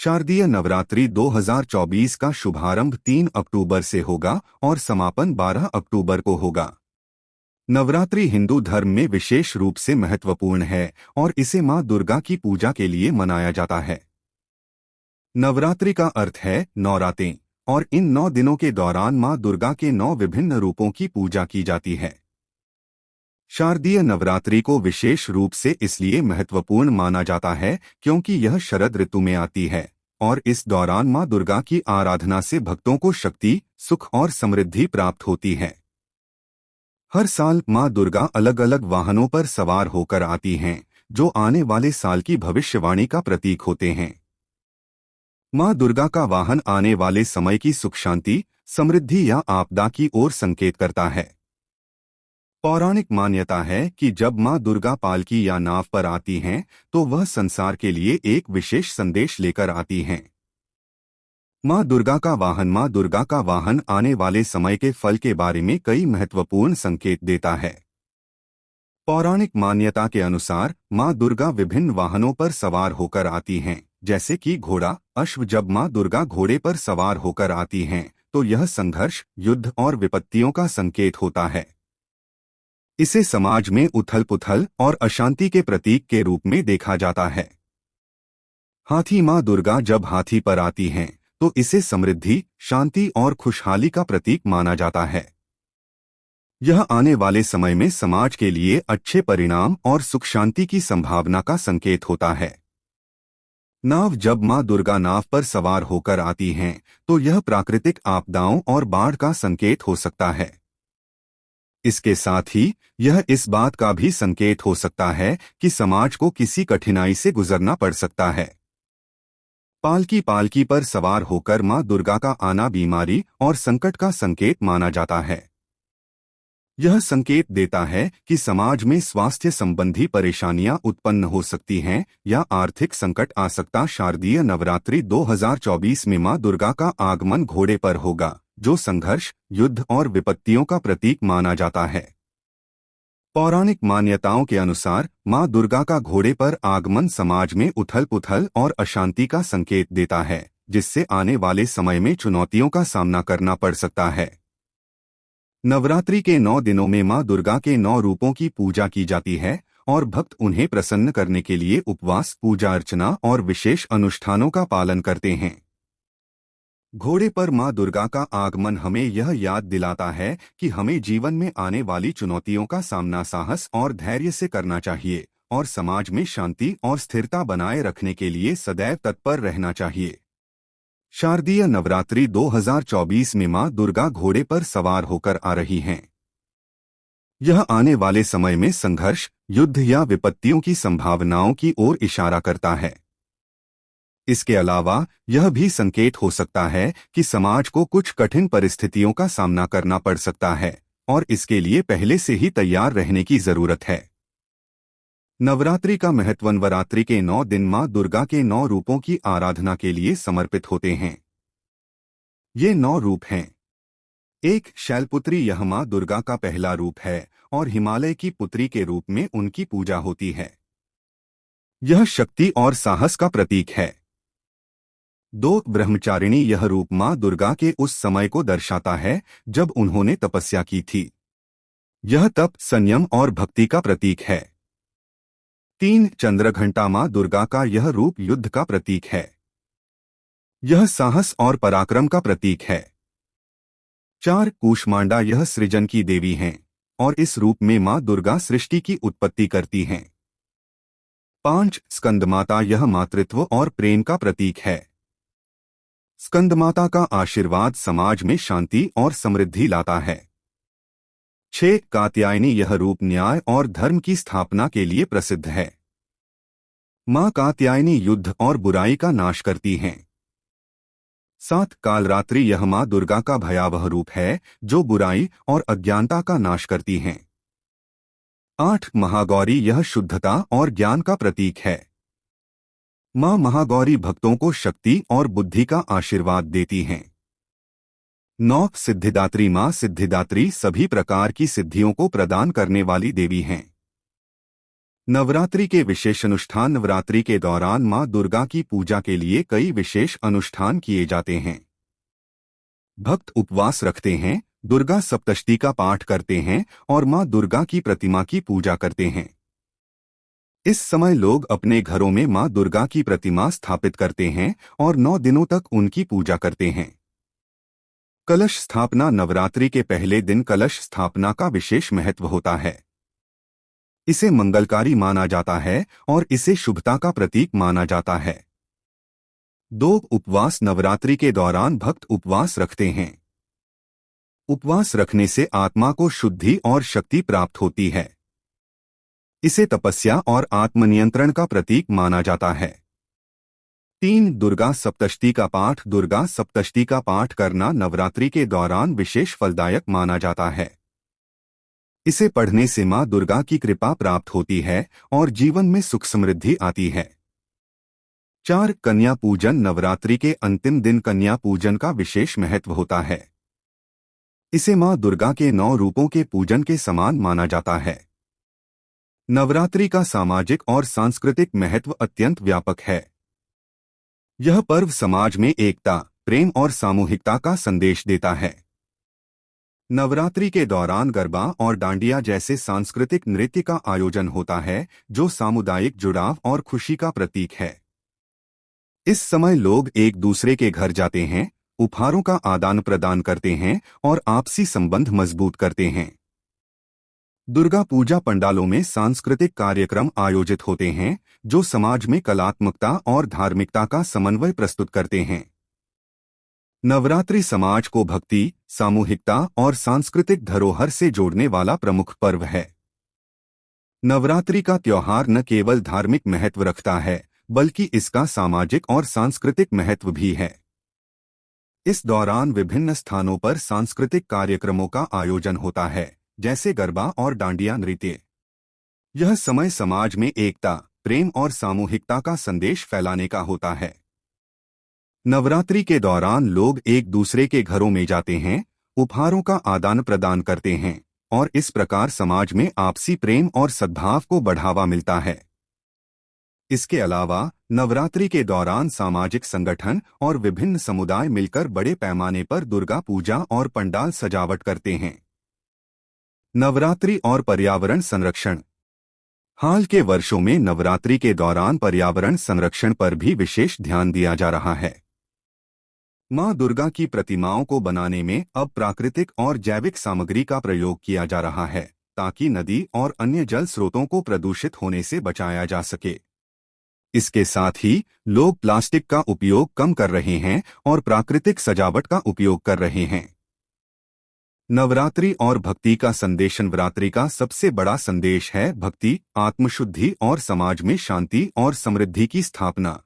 शारदीय नवरात्रि 2024 का शुभारंभ 3 अक्टूबर से होगा और समापन 12 अक्टूबर को होगा। नवरात्रि हिंदू धर्म में विशेष रूप से महत्वपूर्ण है और इसे मां दुर्गा की पूजा के लिए मनाया जाता है। नवरात्रि का अर्थ है 9 रातें और इन 9 दिनों के दौरान मां दुर्गा के 9 विभिन्न रूपों की पूजा की जाती है। शारदीय नवरात्रि को विशेष रूप से इसलिए महत्वपूर्ण माना जाता है क्योंकि यह शरद ऋतु में आती है और इस दौरान मां दुर्गा की आराधना से भक्तों को शक्ति, सुख और समृद्धि प्राप्त होती है। हर साल मां दुर्गा अलग अलग वाहनों पर सवार होकर आती हैं, जो आने वाले साल की भविष्यवाणी का प्रतीक होते हैं। मां दुर्गा का वाहन आने वाले समय की सुख शांति, समृद्धि या आपदा की ओर संकेत करता है। पौराणिक मान्यता है कि जब मां दुर्गा पालकी या नाव पर आती हैं, तो वह संसार के लिए एक विशेष संदेश लेकर आती हैं। मां दुर्गा का वाहन आने वाले समय के फल के बारे में कई महत्वपूर्ण संकेत देता है। पौराणिक मान्यता के अनुसार मां दुर्गा विभिन्न वाहनों पर सवार होकर आती हैं, जैसे कि घोड़ा, अश्व। जब मां दुर्गा घोड़े पर सवार होकर आती हैं, तो यह संघर्ष, युद्ध और विपत्तियों का संकेत होता है। इसे समाज में उथल-पुथल और अशांति के प्रतीक के रूप में देखा जाता है। हाथी मां दुर्गा जब हाथी पर आती हैं, तो इसे समृद्धि, शांति और खुशहाली का प्रतीक माना जाता है। यह आने वाले समय में समाज के लिए अच्छे परिणाम और सुख शांति की संभावना का संकेत होता है। नाव जब मां दुर्गा नाव पर सवार होकर आती हैं, तो यह प्राकृतिक आपदाओं और बाढ़ का संकेत हो सकता है। इसके साथ ही यह इस बात का भी संकेत हो सकता है कि समाज को किसी कठिनाई से गुजरना पड़ सकता है। पालकी पर सवार होकर मां दुर्गा का आना बीमारी और संकट का संकेत माना जाता है। यह संकेत देता है कि समाज में स्वास्थ्य संबंधी परेशानियां उत्पन्न हो सकती हैं या आर्थिक संकट आ सकता। शारदीय नवरात्रि 2024 में मां दुर्गा का आगमन घोड़े पर होगा, जो संघर्ष, युद्ध और विपत्तियों का प्रतीक माना जाता है। पौराणिक मान्यताओं के अनुसार मां दुर्गा का घोड़े पर आगमन समाज में उथल-पुथल और अशांति का संकेत देता है, जिससे आने वाले समय में चुनौतियों का सामना करना पड़ सकता है। नवरात्रि के 9 दिनों में मां दुर्गा के 9 रूपों की पूजा की जाती है और भक्त उन्हें प्रसन्न करने के लिए उपवास, पूजा अर्चना और विशेष अनुष्ठानों का पालन करते हैं। घोड़े पर मां दुर्गा का आगमन हमें यह याद दिलाता है कि हमें जीवन में आने वाली चुनौतियों का सामना साहस और धैर्य से करना चाहिए और समाज में शांति और स्थिरता बनाए रखने के लिए सदैव तत्पर रहना चाहिए। शारदीय नवरात्रि 2024 में मां दुर्गा घोड़े पर सवार होकर आ रही हैं। यह आने वाले समय में संघर्ष, युद्ध या विपत्तियों की संभावनाओं की ओर इशारा करता है। इसके अलावा यह भी संकेत हो सकता है कि समाज को कुछ कठिन परिस्थितियों का सामना करना पड़ सकता है और इसके लिए पहले से ही तैयार रहने की जरूरत है। नवरात्रि का महत्व। नवरात्रि के 9 दिन मां दुर्गा के 9 रूपों की आराधना के लिए समर्पित होते हैं। ये 9 रूप हैं। 1. शैलपुत्री। यह मां दुर्गा का पहला रूप है और हिमालय की पुत्री के रूप में उनकी पूजा होती है। यह शक्ति और साहस का प्रतीक है। 2. ब्रह्मचारिणी। यह रूप मां दुर्गा के उस समय को दर्शाता है जब उन्होंने तपस्या की थी। यह तप, संयम और भक्ति का प्रतीक है। 3. चंद्रघंटा। मां दुर्गा का यह रूप युद्ध का प्रतीक है। यह साहस और पराक्रम का प्रतीक है। 4. कूष्मांडा। यह सृजन की देवी हैं और इस रूप में मां दुर्गा सृष्टि की उत्पत्ति करती हैं। 5. स्कंदमाता। यह मातृत्व और प्रेम का प्रतीक है। स्कंदमाता का आशीर्वाद समाज में शांति और समृद्धि लाता है। 6. कात्यायनी। यह रूप न्याय और धर्म की स्थापना के लिए प्रसिद्ध है। मां कात्यायनी युद्ध और बुराई का नाश करती हैं। 7. कालरात्रि। यह मां दुर्गा का भयावह रूप है जो बुराई और अज्ञानता का नाश करती हैं। 8. महागौरी। यह शुद्धता और ज्ञान का प्रतीक है। मां महागौरी भक्तों को शक्ति और बुद्धि का आशीर्वाद देती हैं। 9. सिद्धिदात्री। मां सिद्धिदात्री सभी प्रकार की सिद्धियों को प्रदान करने वाली देवी हैं। नवरात्रि के विशेष अनुष्ठान। नवरात्रि के दौरान मां दुर्गा की पूजा के लिए कई विशेष अनुष्ठान किए जाते हैं। भक्त उपवास रखते हैं, दुर्गा सप्तशती का पाठ करते हैं और मां दुर्गा की प्रतिमा की पूजा करते हैं। इस समय लोग अपने घरों में मां दुर्गा की प्रतिमा स्थापित करते हैं और 9 दिनों तक उनकी पूजा करते हैं। कलश स्थापना। नवरात्रि के पहले दिन कलश स्थापना का विशेष महत्व होता है। इसे मंगलकारी माना जाता है और इसे शुभता का प्रतीक माना जाता है। 2 उपवास। नवरात्रि के दौरान भक्त उपवास रखते हैं। उपवास रखने से आत्मा को शुद्धि और शक्ति प्राप्त होती है। इसे तपस्या और आत्मनियंत्रण का प्रतीक माना जाता है। 3 दुर्गा सप्तशती का पाठ। दुर्गा सप्तशती का पाठ करना नवरात्रि के दौरान विशेष फलदायक माना जाता है। इसे पढ़ने से मां दुर्गा की कृपा प्राप्त होती है और जीवन में सुख समृद्धि आती है। 4 कन्या पूजन। नवरात्रि के अंतिम दिन कन्या पूजन का विशेष महत्व होता है। इसे मां दुर्गा के 9 रूपों के पूजन के समान माना जाता है। नवरात्रि का सामाजिक और सांस्कृतिक महत्व अत्यंत व्यापक है। यह पर्व समाज में एकता, प्रेम और सामूहिकता का संदेश देता है। नवरात्रि के दौरान गरबा और डांडिया जैसे सांस्कृतिक नृत्य का आयोजन होता है, जो सामुदायिक जुड़ाव और खुशी का प्रतीक है। इस समय लोग एक दूसरे के घर जाते हैं, उपहारों का आदान प्रदान करते हैं और आपसी संबंध मजबूत करते हैं। दुर्गा पूजा पंडालों में सांस्कृतिक कार्यक्रम आयोजित होते हैं, जो समाज में कलात्मकता और धार्मिकता का समन्वय प्रस्तुत करते हैं। नवरात्रि समाज को भक्ति, सामूहिकता और सांस्कृतिक धरोहर से जोड़ने वाला प्रमुख पर्व है। नवरात्रि का त्योहार न केवल धार्मिक महत्व रखता है, बल्कि इसका सामाजिक और सांस्कृतिक महत्व भी है। इस दौरान विभिन्न स्थानों पर सांस्कृतिक कार्यक्रमों का आयोजन होता है, जैसे गरबा और डांडिया नृत्य। यह समय समाज में एकता, प्रेम और सामूहिकता का संदेश फैलाने का होता है। नवरात्रि के दौरान लोग एक दूसरे के घरों में जाते हैं, उपहारों का आदान प्रदान करते हैं और इस प्रकार समाज में आपसी प्रेम और सद्भाव को बढ़ावा मिलता है। इसके अलावा नवरात्रि के दौरान सामाजिक संगठन और विभिन्न समुदाय मिलकर बड़े पैमाने पर दुर्गा पूजा और पंडाल सजावट करते हैं। नवरात्रि और पर्यावरण संरक्षण। हाल के वर्षों में नवरात्रि के दौरान पर्यावरण संरक्षण पर भी विशेष ध्यान दिया जा रहा है। मां दुर्गा की प्रतिमाओं को बनाने में अब प्राकृतिक और जैविक सामग्री का प्रयोग किया जा रहा है, ताकि नदी और अन्य जल स्रोतों को प्रदूषित होने से बचाया जा सके। इसके साथ ही लोग प्लास्टिक का उपयोग कम कर रहे हैं और प्राकृतिक सजावट का उपयोग कर रहे हैं। नवरात्रि और भक्ति का संदेश। नवरात्रि का सबसे बड़ा संदेश है भक्ति, आत्मशुद्धि और समाज में शांति और समृद्धि की स्थापना।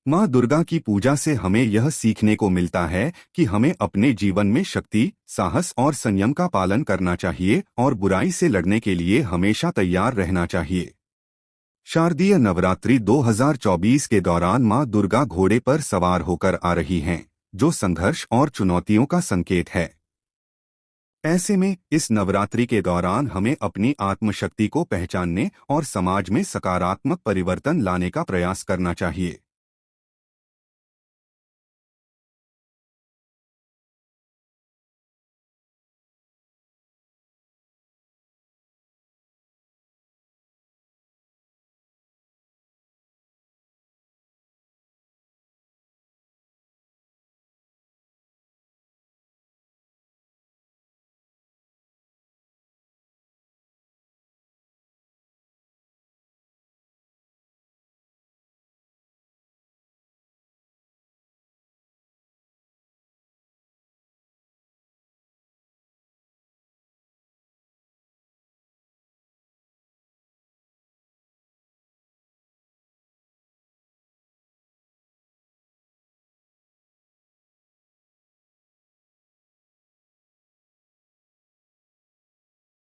मां दुर्गा की पूजा से हमें यह सीखने को मिलता है कि हमें अपने जीवन में शक्ति, साहस और संयम का पालन करना चाहिए और बुराई से लड़ने के लिए हमेशा तैयार रहना चाहिए। शारदीय नवरात्रि 2024 के दौरान मां दुर्गा घोड़े पर सवार होकर आ रही हैं, जो संघर्ष और चुनौतियों का संकेत है। ऐसे में इस नवरात्रि के दौरान हमें अपनी आत्मशक्ति को पहचानने और समाज में सकारात्मक परिवर्तन लाने का प्रयास करना चाहिए।